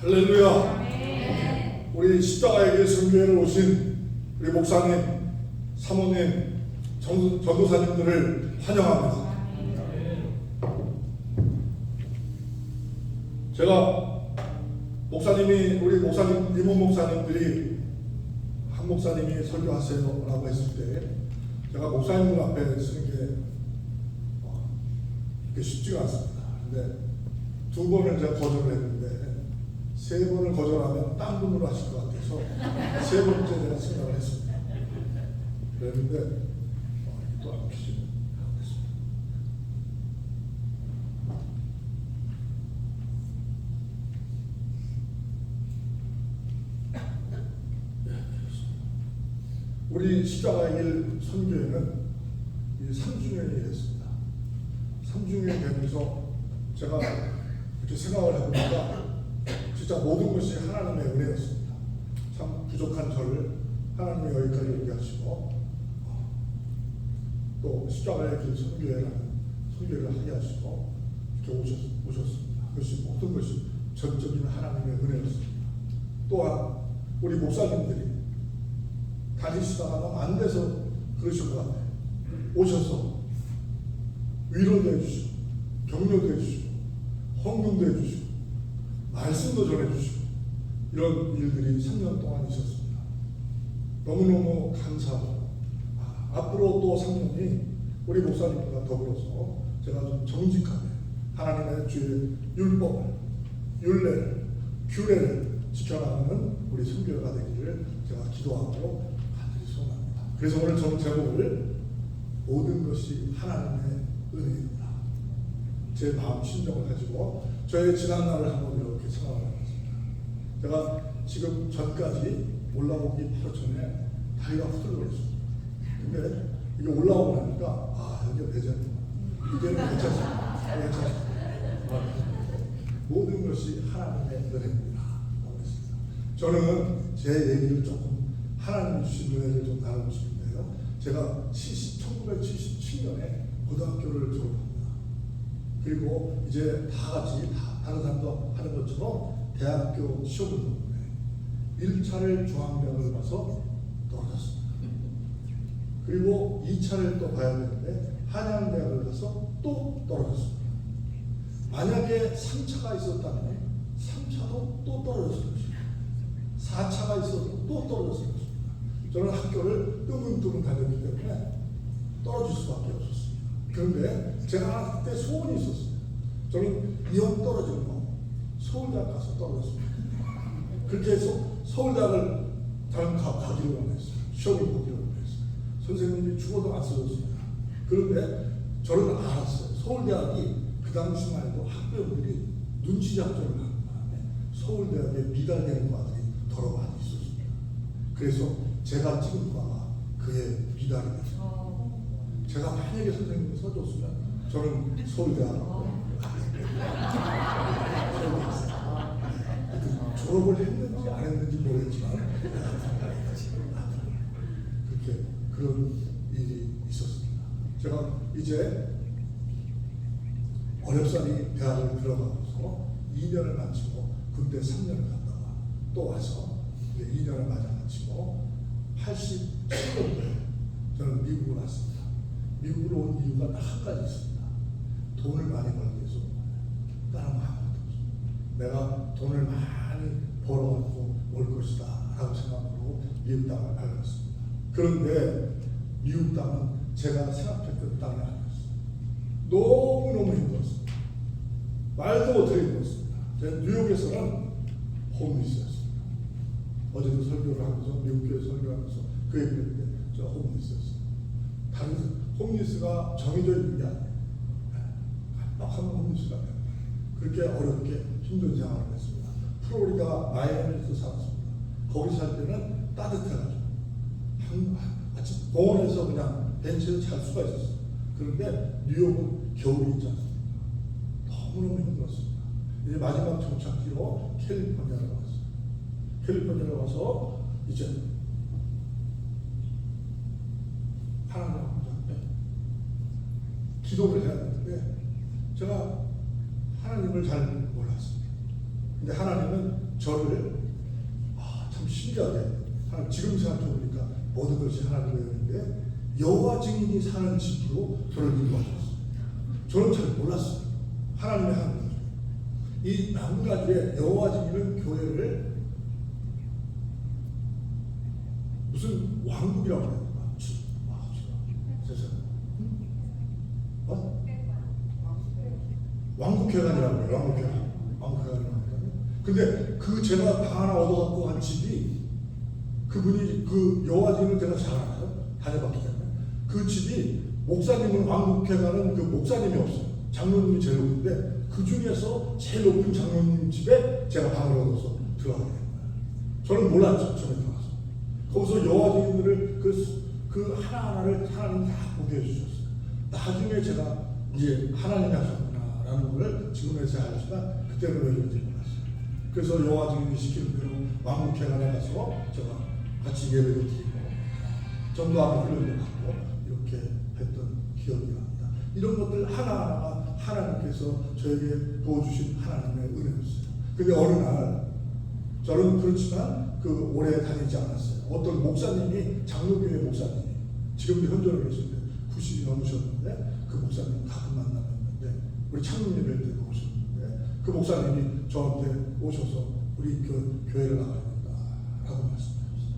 할렐루야. 우리 십자가에게 선교회를 오신 우리 목사님, 사모님, 전도사님들을 환영합니다. 제가 우리 목사님, 이모 목사님들이 한 목사님이 설교하세요 라고 했을 때 제가 목사님들 앞에 쓰는 게 그렇게 쉽지가 않습니다. 근데 2번을 제가 거절을 했는데 3번을 거절하면 딴 분으로 하실 것 같아서 3번째 제가 생각을 했습니다. 그랬는데 또 안 피시네. 우리 십자가의 길 선교회는 3주년이 됐습니다. 3주년이 되면서 제가 이렇게 생각을 해보니까 진짜 모든 것이 하나님의 은혜였습니다. 참 부족한 저를 하나님이 여기까지 오게 하시고 또 십자가의 길 선교회라는 선교회를 하게 하시고 이렇게 오셨습니다. 그것이 모든 것이 전적인 하나님의 은혜였습니다. 또한 우리 목사님들이 다니시다가 너무 안 돼서 그러실 것 같아요. 오셔서 위로도 해주시고 격려도 해주시고 헌금도 해주시고 말씀도 전해주시고 이런 일들이 3년 동안 있었습니다. 너무너무 감사하고 앞으로 또 3년이 우리 목사님과 더불어서 제가 좀 정직하게 하나님의 주의 율법을, 율례를, 규례를 지켜나가는 우리 선교회가 되기를 제가 기도하고 간절히 소원합니다. 그래서 오늘 저는 제목을 모든 것이 하나님의 은혜입니다. 제 마음 심정을 가지고 저의 지난날을 한번 이렇게 생각을 해봤습니다. 제가 지금 전까지 올라오기 바로 전에 다리가 후들거렸습니다. 근데 이게 올라오고 나니까 여기가 대전이구나. 이제는 괜찮습니다. 모든 것이 하나님의 은혜입니다. 저는 제 얘기를 조금 하나님 주신 은혜를 좀 나누고 싶은데요. 제가 1977년에 고등학교를 졸업합니다. 그리고 이제 다 같이 다른 사람도 하는 것처럼 대학교 시험을 보는데 1차를 중앙대학을 가서 떨어졌습니다. 그리고 2차를 또 봐야 되는데 한양대학을 가서 또 떨어졌습니다. 만약에 3차가 있었다면 3차도 또 떨어졌을 것입니다. 4차가 있어도 또 떨어졌을 것입니다. 저는 학교를 뜨문뜨문 다녔기 때문에 떨어질 수밖에 없었습니다. 그런데 제가 그때 소원이 있었어요. 저는 이왕 떨어지는 거 서울대학 가서 떨어졌습니다. 그렇게 해서 서울대학을 가기로 원했어요. 시험을 보기로 원했어요. 선생님이 죽어도 안 써줬습니다. 그런데 저는 알았어요. 서울대학이 그 당시만 해도 학부형들이 눈치 작전을 하는 바람에 서울대학에 미달되는 과들이 더러 많이 있었습니다. 그래서 제가 찍은 과가 그의 미달이 됐습니다. 제가 만약에 선생님이 써줬으면 저는 서울대학 졸업을 했는지 안 했는지 모르겠지만 그렇게 그런 일이 있었습니다. 제가 이제 어렵사리 대학을 들어가면서 2년을 마치고 군대 3년을 갔다가 또 와서 이제 2년을 마치고 87년도에 저는 미국을 왔습니다. 미국으로 온 이유가 딱 한 가지 있습니다. 돈을 많이 벌기 위해서 다른 거 아무것도 없습니다. 내가 돈을 많이 벌어가지고 올 것이다 라고 생각으로 미국 땅을 밟았습니다. 그런데 미국 땅은 제가 생각했던 땅이 아니었어요. 너무너무 힘들었습니다. 말도 못하게 힘들었습니다. 제가 뉴욕에서는 홈리스였습니다. 어제도 설교를 하면서 미국 교회 설교하면서 그 얘기를 했는데 저 홈리스였어요. 다른 홈리스가 정해져 있는 게 아니에요. 깜빡하면 홈리스가 돼요. 그렇게 어렵게 힘든 생활을 했습니다. 플로리다 마이애미에서 살았습니다. 거기 살 때는 따뜻해가지고 아침 공원에서 그냥 벤치에 잘 수가 있었어요. 그런데 뉴욕은 겨울이 있지 않습니까? 너무너무 힘들었습니다. 이제 마지막 정착지로 캘리포니아로 왔어요. 캘리포니아로 와서 이제 하나님 앞에 기도를 해야 되는데 제가 하나님을 잘 몰랐습니다. 근데 하나님은 저를 참 신기하게 지금 생각해보니까 모든 것이 하나님의 은혜인데 여호와 증인이 사는 집으로 저를 인도하셨어요. 저는 잘 몰랐어요. 하나님의 하나님. 이 남가주에 여호와 증인은 교회를 무슨 왕국이라고 해야 되나? 왕국회관이라고 해요. 왕국회관이라고 해요. 근데 그 제가 방 하나 얻어갖고 간 집이 그분이 그 여호와 증인을 제가 잘 알아요. 다녀봤기 때문에 그 집이 목사님은 왕국회관은 그 목사님이 없어요. 장로님이 제일 높은데 그 중에서 제일 높은 장로님 집에 제가 방을 얻어서 들어가게 된 거예요. 저는 몰랐죠. 처음에 들어가서 거기서 여호와 증인들을 그 하나하나를 하나님 다 보게 해주셨어요. 나중에 제가 이제 하나님이 하셨구나라는 걸 지금에서 알지만 그때는 왜 그런지 몰랐어요. 그래서 여호와 증인이 시키는 대로 왕국회관에 가서 제가 같이 예배도 드리고 전도하는 훈련도 받고 이렇게 했던 기억이 납니다. 이런 것들 하나하나가 하나님께서 저에게 부어주신 하나님의 은혜였어요. 근데 어느 날 저는 그렇지만 오래 다니지 않았어요. 어떤 목사님이 장로교회 목사님이 지금도 현존하고 계신데 90이 넘으셨는데 그 목사님 가끔 만나뵀는데 우리 창립 예배 때도 오셨는데 그 목사님이 저한테 오셔서 우리 교회를 나가야 된다라고 말씀하셨어요.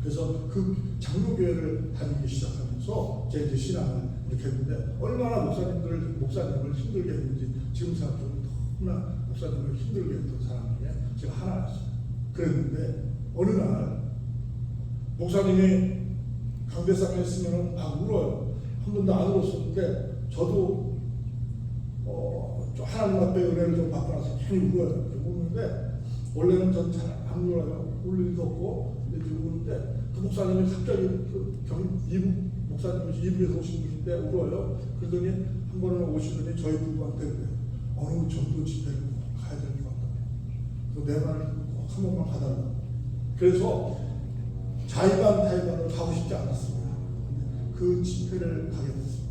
그래서 그 장로교회를 다니기 시작하면서 제 이제 신앙을 이렇게 했는데 얼마나 목사님을 힘들게 했는지 지금 생각해보면 너무나 목사님을 힘들게 했던 사람 중에 제가 하나였어요. 그랬는데 어느 날 목사님이 강대상에 있으면 막 울어요. 한 번도 안 울었었는데 저도 하나님 앞에 은혜를 좀 받고 나서 괜히 울어요. 우는데 원래는 전 잘 안 울어요. 울 일도 없고 근데 우는데 그 목사님이 갑자기 목사님이 이북에서 오신 분인데 울어요. 그러더니 한 번은 오시더니 저희 부부한테 그래요. 어느 전도 집회를 가야 될 것 같다고. 그래서 내 말을 꼭 한 번만 가달라고. 그래서 자의반 타의반을 가고 싶지 않았습니다. 그 집회를 가게 됐습니다.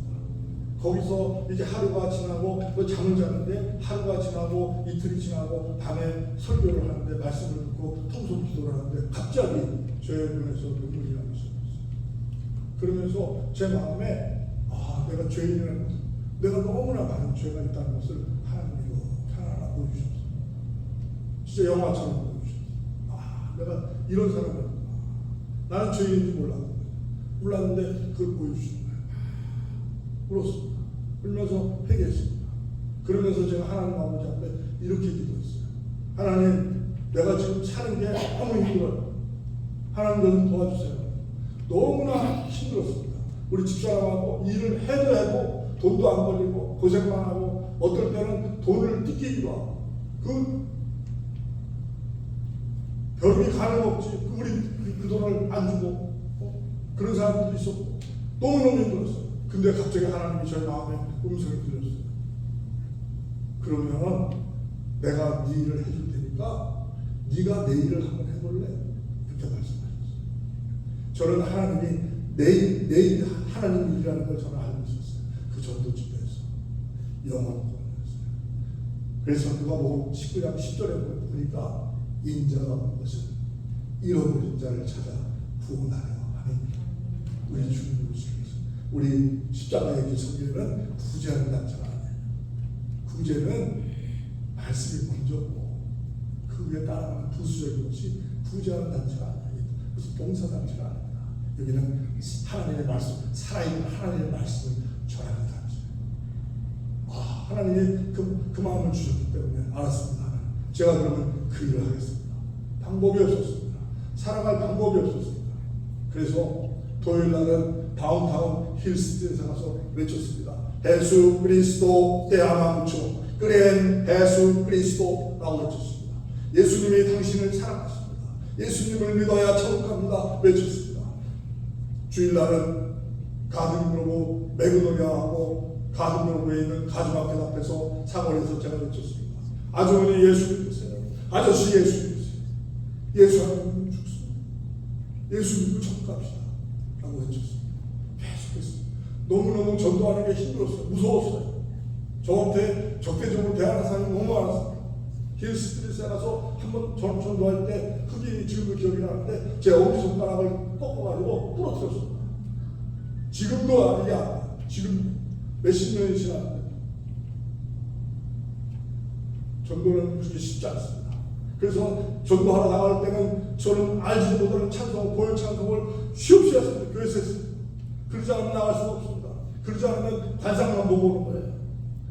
거기서 이제 하루가 지나고 잠을 자는데 하루가 지나고 이틀이 지나고 밤에 설교를 하는데 말씀을 듣고 통성 기도를 하는데 갑자기 제 눈에서 눈물이 나기 시작했어요. 그러면서 제 마음에 내가 죄인이라는 것을, 내가 너무나 많은 죄가 있다는 것을 하나님이 하나하나 보여주셨어요. 진짜 영화처럼 보여주셨어요. 내가 이런 사람이구나. 나는 죄인인지 몰랐는데 그걸 보여주신 거예요. 울었습니다. 울면서 회개했습니다. 그러면서 제가 하나님 아버지 앞에 이렇게 기도했어요. 하나님, 내가 지금 사는 게 너무 힘들어요. 하나님 좀 도와주세요. 너무나 힘들었습니다. 우리 집사람하고 일을 해도 돈도 안 벌리고 고생만 하고 어떨 때는 돈을 뜯기기도 하고 별이 가는 없지. 우리 그 돈을 안 주고 그런 사람들도 있었고 너무너무 힘들었어요. 근데 갑자기 하나님이 저희 마음에 음성을 들렸어요. 그러면 내가 네 일을 해줄 테니까 네가 내 일을 한번 해볼래? 그렇게 말씀하셨어요. 저는 하나님이 내 하나님 일이라는 걸 저는 알고 있었어요. 그 전도 집회에서 영원을 보냈어요. 그래서 누가복음 19장 10절에 보니까 인자가 온 것은 잃어버린 자를 찾아 구원하려 함입니다. 우리 주님 오시면서 우리 십자가의 기성교회는 구제하는 단체가 아니에요. 구제는 말씀이 먼저고 그 위에 따라가는 부수적인 것이 구제하는 단체가 아니에요. 무슨 봉사단체가 아닙니다. 여기는 하나님의 말씀, 살아있는 하나님의 말씀을 전하는 단체예요. 하나님이 그 마음을 주셨기 때문에 알았습니다. 제가 그러면 그 일을 하겠습니다. 방법이 없었습니다. 살아갈 방법이 없었습니다. 그래서 토요일 날은 다운타운 힐스트에서 가서 외쳤습니다. 예수 그리스도 대하마무초 그랜 예수 그리스도라고 외쳤습니다. 예수님이 당신을 사랑하십니다. 예수님을 믿어야 천국 갑니다. 외쳤습니다. 주일날은 가든그로브 매그노리아하고 가든그로브에 있는 가주마켓 앞에서 사거리에서 제가 외쳤습니다. 아주머니 예수 믿으세요. 아저씨 예수 믿으세요. 예수 안 믿으면 죽습니다. 예수 믿고 천국 갑시다 라고 외쳤습니다. 계속했습니다. 너무너무 전도하는 게 힘들었어요. 무서웠어요. 저한테 적대적으로 대하는 사람이 너무 많았습니다. 힐스트리트에 가서 한번 전도할 때 흑인이 지금도 기억이 나는데 제 엄지손가락을 꺾어가지고 부러뜨렸습니다. 지금도 이게 안 돼요. 지금 몇십 년이 지났는데 전도는 그렇게 쉽지 않습니다. 그래서 전도하러 나갈 때는 저는 알지도 못하는 찬송을, 고열 찬송을 쉬없이 했습니다. 교회에서 했습니다. 그러지 않으면 나갈 수가 없습니다. 그러지 않으면 관상만 보고 오는 거예요.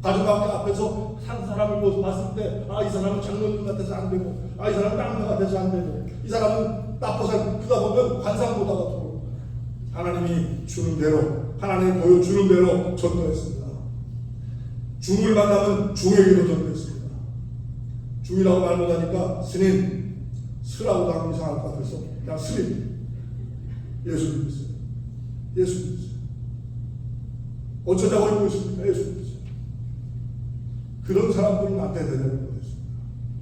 가족학교 앞에서 한 사람을 봤을 때, 아, 이 사람은 장로님 같아서 안 되고, 아, 이 사람은 깡패 같아서 안 되고, 이 사람은 나빠서 그러다 보면 관상 보다가 들어오는 거예요. 하나님이 주는 대로, 하나님이 보여주는 대로 전도했습니다. 중을 만나면 중에게도 전도했습니다. 중이라고 말 못하니까 스님, 스라고 하면 이상할 것 같아서 그냥 스님, 예수 믿으세요. 예수 믿으세요. 어쩌자고 이러고 있습니까? 예수 믿으세요. 그런 사람들은 나한테 대답을 못했습니다.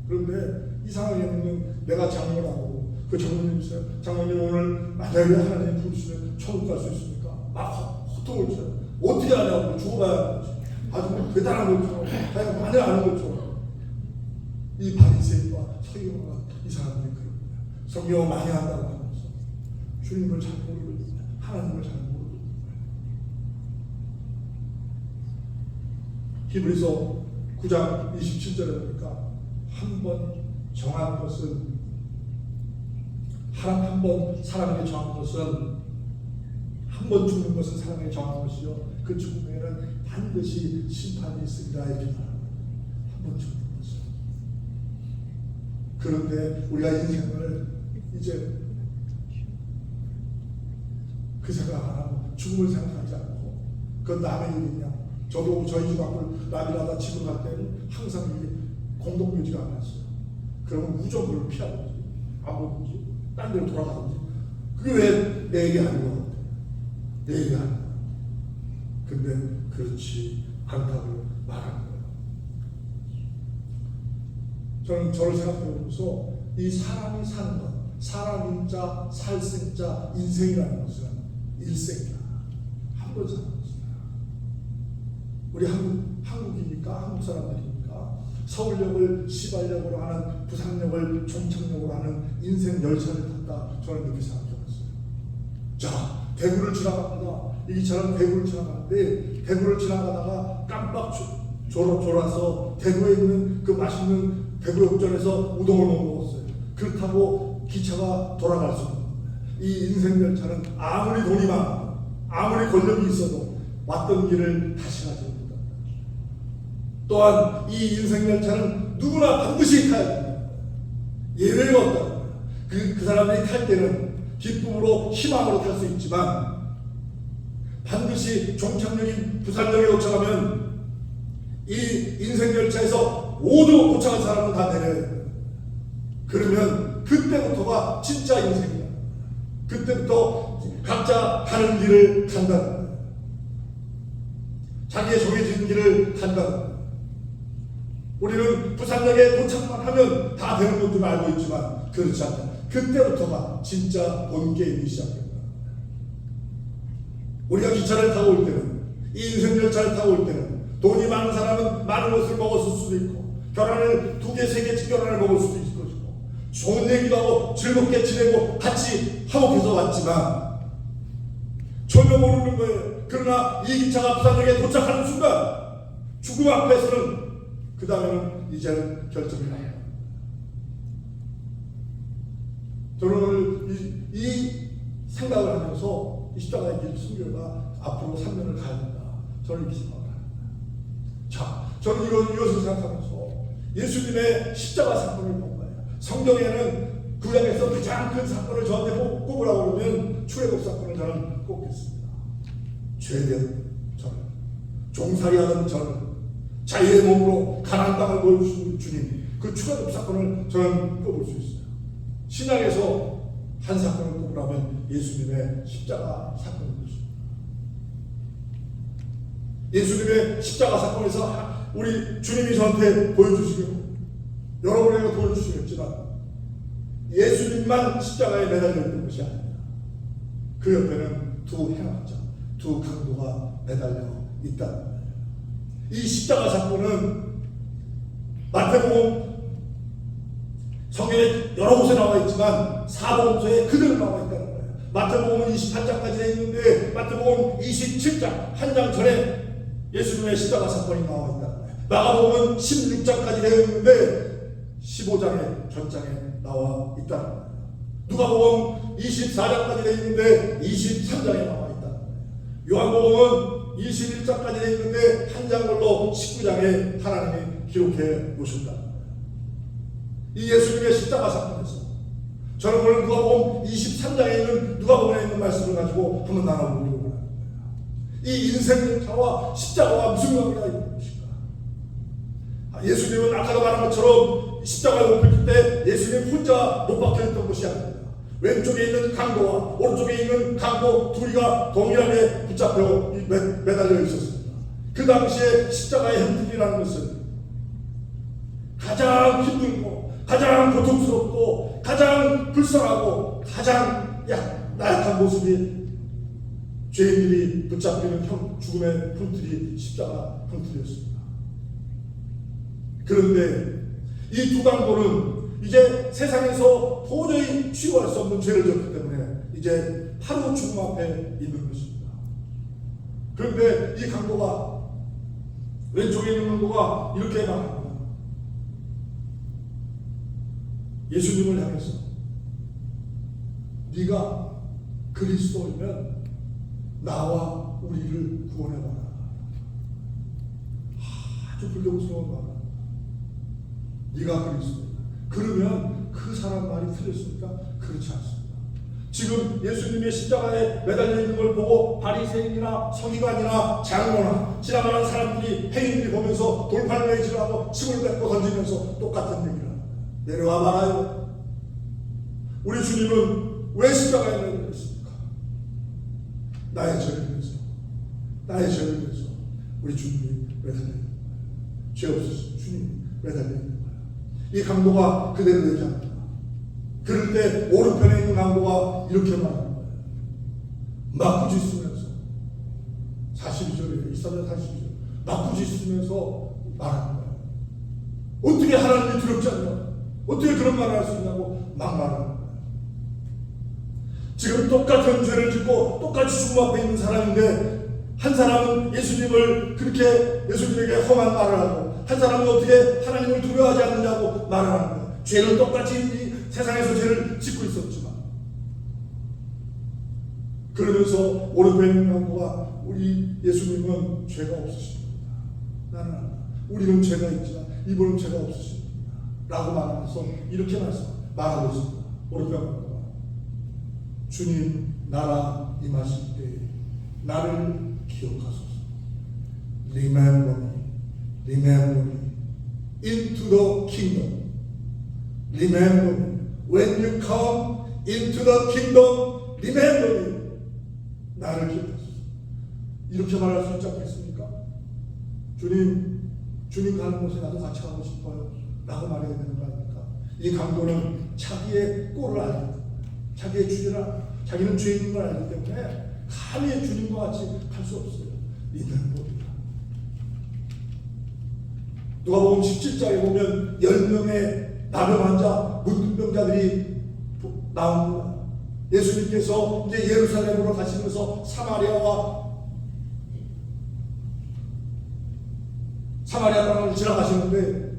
그런데 이 상황에는 내가 장로라고, 그 장로님이세요. 장로님 오늘 만약에 하나님 부르시면 천국 갈 수 있습니까? 막 호통을 쳐요. 어떻게 하냐고, 죽어봐야 하는 거지. 아주 대단한 것처럼, 자기가 많이 아는 것처럼. 이 바리새인과 서기관과 이 사람들이 그런 거예요. 성경을 많이 한다고 하면서 주님을 잘 모르고 있는 거예요. 하나님을 잘 모르고 있는 거예요. 히브리서 9장 27절에 보니까 한 번 정한 것은 한 번 사람에게 정한 것은 한 번 죽는 것은 사람에게 정한 것이요 그 죽음에는 반드시 심판이 있으리라 이렇게 말합니다. 한 번 죽는 것은. 그런데 우리가 인생을 이제 그 생각 안 하고 죽음을 생각하지 않고 그건 남의 일이냐. 저도 저희 집 앞을 나비라다 집을 갈 때는 항상 공동묘지가 안 났어요. 그러면 무조건 그걸 피하든지 안 보든지 딴 데로 돌아가든지 그게 왜 내 얘기 아닌 것 같아요. 내 얘기 아닌 것 같아요. 근데 그렇지 않다고 말하는 거예요. 저는 저를 생각해보면서 이 사람이 사는 것, 사람인자, 살생자, 인생이라는 것은 일생이다. 한 번 사는 것이다. 우리 한국이니까, 한국 사람들이니까 서울역을 시발역으로 하는, 부산역을 종착역으로 하는 인생 열차를 탔다. 저는 그렇게 생각해봤어요. 자, 대구를 지나갑니다. 이 기차는 대구를 지나가는데 대구를 지나가다가 깜빡 졸아서 대구에 있는 그 맛있는 대구역전에서 우동을 못 먹었어요. 그렇다고 기차가 돌아갈 수 없는 거예요. 이 인생 열차는 아무리 돈이 많고 아무리 권력이 있어도 왔던 길을 다시 가지 못합니다. 또한 이 인생 열차는 누구나 반드시 타야 됩니다. 예외가 없다는 거예요. 그 사람들이 탈 때는 기쁨으로 희망으로 탈 수 있지만 반드시 종착역인 부산역에 도착하면 이 인생 열차에서 모두 도착한 사람은 다 내려야 돼요. 그러면 그때부터가 진짜 인생이야. 그때부터 각자 가는 길을 간다는 거예요. 자기의 정해진 길을 간다는 거예요. 우리는 부산역에 도착만 하면 다 되는 건 줄 알고 있지만 그렇지 않다. 그때부터가 진짜 본 게임이 시작됩니다. 우리가 기차를 타고 올 때는, 이 인생 열차를 타고 올 때는 돈이 많은 사람은 많은 것을 먹었을 수도 있고 결혼을 2개, 3개 결혼을 먹을 수도 있을 것이고 좋은 얘기도 하고 즐겁게 지내고 같이 화목해서 왔지만 전혀 모르는 거예요. 그러나 이 기차가 부산역에 도착하는 순간 죽음 앞에서는 그 다음에는 이제는 결정이 나요. 저는 오늘 이 생각을 하면서 이 십자가의 길 순교가 앞으로 3년을 가야 된다. 저는 이렇게 생각을 합니다. 자, 저는 이것을 생각하면서 예수님의 십자가 사건을 본 거예요. 성경에는 구약에서 가장 큰 사건을 저한테 꼽으라고 그러면 출애굽 사건을 저는 꼽겠습니다. 죄된 저는, 종살이하던 저는, 자유의 몸으로 가나안 땅을 보여주신 주님, 그 출애굽 사건을 저는 꼽을 수 있어요. 신약에서 한 사건을 꼽으라면 예수님의 십자가 사건인 것입니다. 예수님의 십자가 사건에서 우리 주님이 저한테 보여주시고 여러분에게 보여주시겠지만 예수님만 십자가에 매달려 있는 것이 아닙니다. 그 옆에는 두 행악자, 두 강도가 매달려 있다는 거예요. 이 십자가 사건은 마태복음 성경에 여러 곳에 나와 있지만 사복음서에 그대로 나와 있다는 거예요. 마태복음은 28장까지 되어 있는데 마태복음 27장 한 장 전에 예수님의 십자가 사건이 나와 있다는 거예요. 마가복음은 16장까지 되어 있는데 15장의 전장에 나와 있다는 거예요. 누가복음 24장까지 되어 있는데 23장에 나와 있다는 거예요. 요한복음은 21장까지 되어 있는데 한 장별로 19장에 하나님이 기록해 놓으셨다는 거예요. 이 예수님의 십자가 사건에서 저는 오늘 누가복음 23장에 있는 누가복음에 있는 말씀을 가지고 한번 나눠보려고 하는 거예요. 이 인생차와 십자가와 무슨 관계가 있는 것인가? 예수님은 아까도 말한 것처럼 십자가에 못 박힐 때 예수님 혼자 못 박혀있던 것이 아닙니다. 왼쪽에 있는 강도와 오른쪽에 있는 강도 둘이가 동일하게 붙잡혀 매달려 있었습니다. 그 당시에 십자가의 형틀이라는 것은 가장 힘들고 가장 고통스럽고 가장 불쌍하고 가장 나약한 모습이 죄인들이 붙잡히는 죽음의 형틀이 십자가 형틀이었습니다. 그런데 이 두 강도는 이제 세상에서 도저히 치유할 수 없는 죄를 졌기 때문에 이제 바로 죽음 앞에 있는 것입니다. 그런데 이 강도가 왼쪽에 있는 강도가 이렇게 말합니다. 예수님을 향해서 네가 그리스도이면 나와 우리를 구원해봐라. 아주 불경스러운 말. 네가 그리스도이다. 그러면 그 사람 말이 틀렸습니까? 그렇지 않습니다. 지금 예수님의 십자가에 매달려 있는 걸 보고 바리새인이나 서기관이나 장로나 지나가는 사람들이 행인들이 보면서 돌팔매질을 하고 침을 뱉고 던지면서 똑같은 얘기를 합니다. 내려와 말아요. 우리 주님은 왜 십자가에 매달려 있습니까? 나의 죄를 위해서, 나의 죄를 위해서 우리 주님이 매달려 있는 거예요. 죄 없으신 주님이 매달려 있는 거예요. 이 강도가 그대로 얘기합니다. 그럴 때 오른편에 있는 강도가 이렇게 말하는 거예요. 막부짓으면서 42절이에요. 23절 42절 막부짓으면서 말하는 거예요. 어떻게 하나님이 두렵지 않냐? 어떻게 그런 말을 할 수 있냐고 막 말하는 거예요. 지금 똑같은 죄를 짓고 똑같이 죽음 앞에 있는 사람인데 한 사람은 예수님을 그렇게 예수님에게 험한 말을 하고 한 사람은 어떻게 하나님을 두려워하지 않느냐고 말을 하는 거예요. 죄는 똑같이 이 세상에서 죄를 짓고 있었지만 그러면서 오른편에 있는 강도가 우리 예수님은 죄가 없으십니다. 나는 우리는 죄가 있지만 이분은 죄가 없으십니다. 라고 말하면서 이렇게 말하고 있습니다. 오른편 강도가 주님 나라 임하실 때 나를 기억하소서. Remember me. Remember me into the kingdom. Remember me when you come into the kingdom. Remember me. 나를 기억하소서. 이렇게 말할 수 있지 않겠습니까? 주님 가는 곳에 나도 같이 가고 싶어요. 라고 말해야 되는 거 아닙니까? 이 강도는 자기의 꼴을 알고 자기의 주제라 자기는 죄인인 걸 알기 때문에 감히 주님과 같이 갈 수 없어요. Remember. 누가복음 17장에 보면 10명의 나병 환자, 문둥병자들이 나옵니다. 예수님께서 이제 예루살렘으로 가시면서 사마리아 땅을 지나가시는데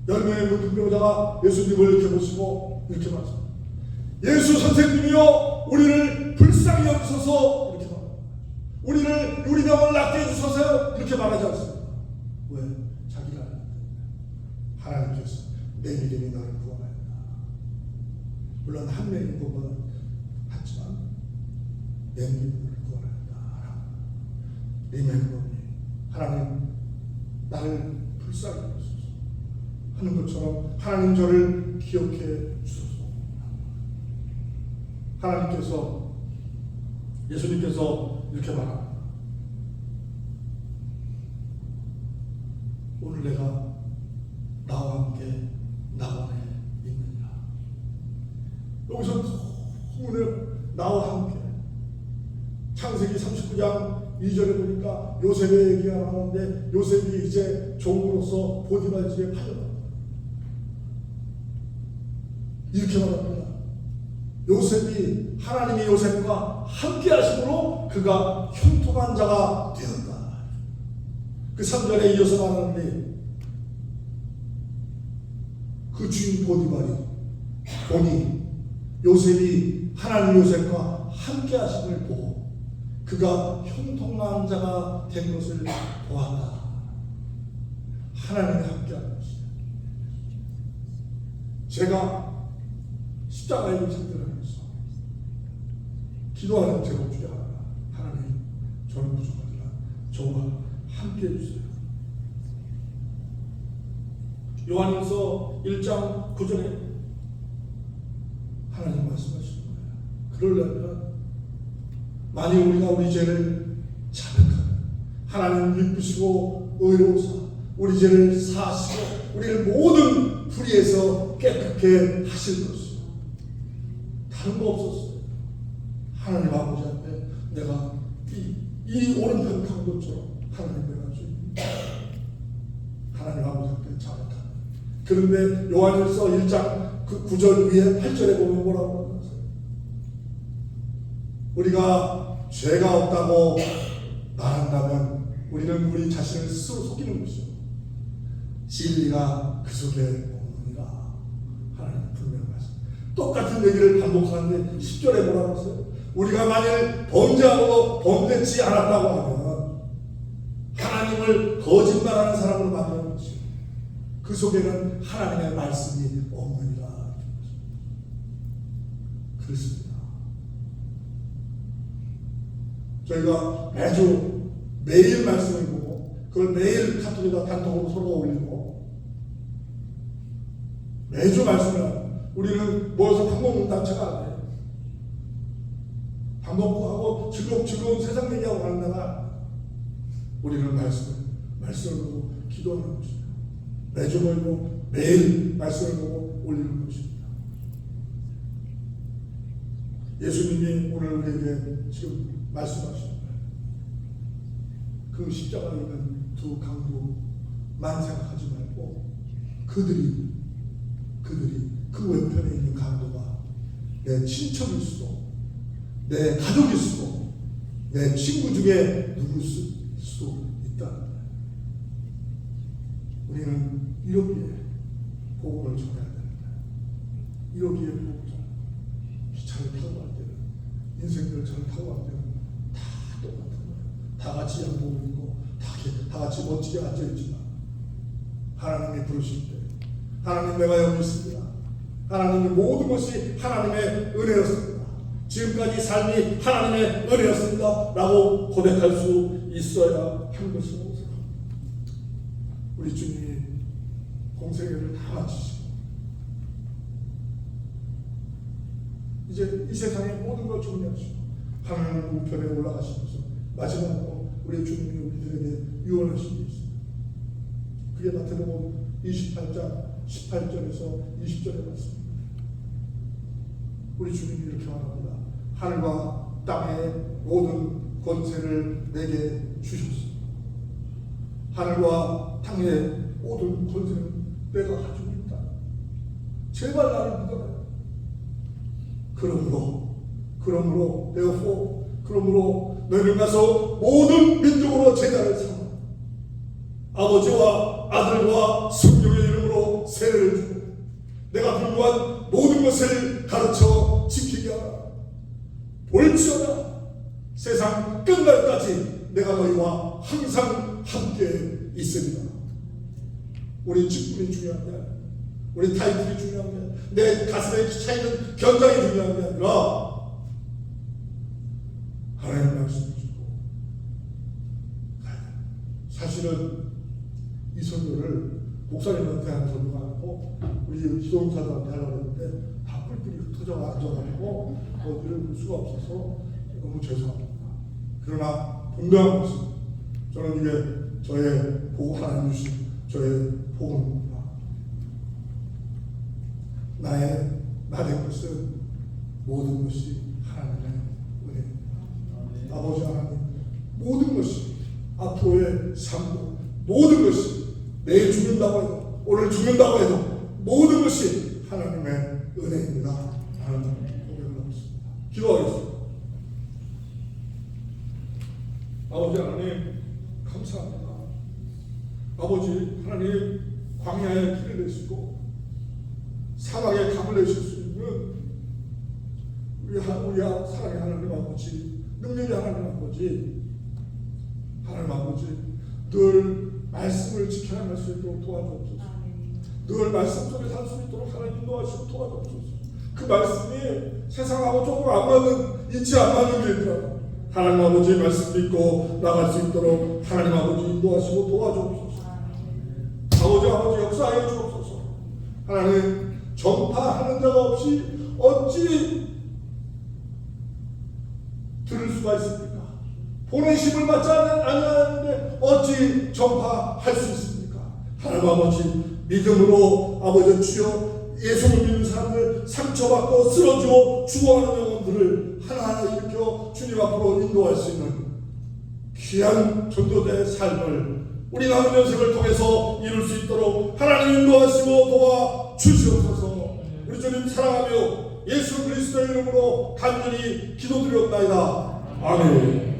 10명의 문둥병자가 예수님을 이렇게 보시고 이렇게 말합니다. 예수 선생님이여 우리를 불쌍히 여기소서. 이렇게 말합니다. 우리 병을 낫게 해주소서요. 이렇게 말하지 않습니다. 왜? 자기가 하나님께서 내 믿음이 너를 구원하였다. 물론 한 명인 것보다 하지만 내 믿음이 너를 구원하였다. 리멤버니 하나님 나를 불쌍히 여기소서 하는 것처럼 하나님 저를 기억해 주소서. 하나님께서 예수님께서 이렇게 말합니다. 오늘 내가 나와 함께 낙원에 있느니라. 여기서 오늘 나와 함께 창세기 39장 2절에 보니까 요셉의 얘기가 나오는데 요셉이 이제 종으로서 보디발 집에 팔려갑니다. 이렇게 말합니다. 요셉이 하나님이 요셉과 함께 하심으로 그가 형통한 자가 되었다. 그 3절에 이어서 말하는데 그 주인 보디발이 보니 요셉이 하나님 요셉과 함께 하심을 보고 그가 형통한 자가 된 것을 보았다. 하나님이 함께 하는 것이다. 제가 십자가의 상대를 하면서 기도하는 제목 중에 하나가 하나님 저는 부족하지만 저와 함께 해주세요. 요한일서 1장 9절에 하나님 말씀하시는 거예요. 그러려면 만일 우리가 우리 죄를 자백하면 하나님 기쁘시고 의로우사 우리 죄를 사하시고 우리를 모든 불의에서 깨끗게 하실 것이요 다른 거 없었어요. 하나님 아버지 앞에 내가 이 오른편 강도처럼 하나님 내가 주입니다. 하나님 아버지 앞에 자백하는. 그런데 요한일서 1장 그 9절 위에 8절에 보면 뭐라고 하세요? 우리가 죄가 없다고 말한다면 우리는 우리 자신을 스스로 속이는 것이요 진리가 그 속에 없느니라. 하나님 분명히 말씀. 똑같은 얘기를 반복하는데 10절에 뭐라고 했어요? 우리가 만일 범죄하고 범죄치 않았다고 하면 하나님을 거짓말하는 사람으로 만드는 것이요 그 속에는 하나님의 말씀이 없느니라. 그렇습니다. 저희가 매일 말씀을 보고 그걸 매일 카톡에다 단톡으로 서로 올리고 매주 말씀을 하고 우리는 모여서 밥 먹는 단체가 아니에요. 밥 먹고 하고 즐거운 세상 얘기하고 하는 데가 우리는 말씀을 보고 기도하는 것입니다. 매주 모이고 매일 말씀을 보고 올리는 것입니다. 예수님이 오늘 우리에게 지금 말씀하시는 거예요. 그 십자가에 있는 두 강도만 생각하지 말고 그들이 그 왼편에 있는 강도가 내 친척일 수도 내 가족일 수도 내 친구 중에 누굴 수도 있다는 거예요. 우리는 이러기에 복음을 전해야 됩니다. 이러기에 복음을 기차를 타고 갈 때는 인생들을 타고 갈 때는 다 똑같은 거예요. 다 같이 양복을 입고 다 같이 멋지게 앉아있지만 하나님이 부르실 때 하나님 내가 여기 있습니다. 하나님의 모든 것이 하나님의 은혜였습니다. 지금까지 삶이 하나님의 은혜였습니다 라고 고백할 수 있어야 한 것이라고 생각합니다. 우리 주님이 공생애를 다 마치시고 이제 이 세상의 모든 걸 정리하시고 하나님 우편에 올라가시면서 마지막으로 우리 주님이 우리들에게 유언하신 게 있습니다. 그게 마태복음 28장 18절에서 20절의 말씀입니다. 우리 주님이 이렇게 말합니다. 하늘과 땅의 모든 권세를 내게 주셨습니다. 하늘과 땅의 모든 권세는 내가 가지고 있다. 제발 나를 믿어라. 그러므로 너희는 가서 모든 민족으로 제자를 삼아 아버지와 아들과 성령의 이름으로 세례를 주고 내가 불구한 모든 것을 가르쳐 지키게 하라. 볼지어다 세상 끝날까지 내가 너희와 항상 함께 있으리라. 우리 직분이 중요한 게 아니라 우리 타이틀이 중요한 게 아니라 내 가슴에 차이는 견장이 중요한 게 아니라 하나님 말씀을 주고 사실은 이 설교를 목사님한테 하는 설교가 아니고 우리 기도사들한테 하려고 했는데 다 뿔뿔이 흩어져 앉아가지고 어디를 볼 수가 없어서 너무 죄송합니다. 그러나 분명한 것은 저는 이게 저의 복음 하나님 주신 저의 복음입니다. 나된 것은 모든 것이 하나님의 은혜입니다. 아버지 하나님 모든 것이 앞으로의 삶도 모든 것이 내일 죽는다고 해도 오늘 죽는다고 해도 모든 것이 하나님의 은혜입니다. 라는 고백을 하고 있습니다. 기도하겠습니다. 아버지 하나님 감사합니다. 아버지 하나님 광야에 길을 내시고 사막에 강을 내실 수 있는 우리 사랑의 하나님 아버지, 능력의 하나님 아버지, 하나님 아버지 늘 말씀을 지켜나갈 수 있도록 도와주옵소서. 늘 말씀 속에 살 수 있도록 하나님 인도하시고 도와주옵소서. 그 말씀이 세상하고 조금 안 맞는, 일치 안 맞는 길이더라도 하나님 아버지 말씀 믿고 나갈 수 있도록 하나님 아버지 인도하시고 도와주옵소서. 아버지 역사하여 주옵소서. 하나님 전파하는 자가 없이 어찌 들을 수가 있습니까? 보내심을 받지 아니하는데 어찌 전파할 수 있습니까? 하나님 아버지 믿음으로 아버지 주여 예수를 믿는 사람들 상처받고 쓰러지고 죽어가는 영혼들을 하나하나 일으켜 주님 앞으로 인도할 수 있는 귀한 전도자의 삶을 우리 남은 연생을 통해서 이룰 수 있도록 하나님 인도하시고 도와주시옵소서. 우리 주님 사랑하며 예수 그리스도의 이름으로 간절히 기도드렸나이다. 아멘.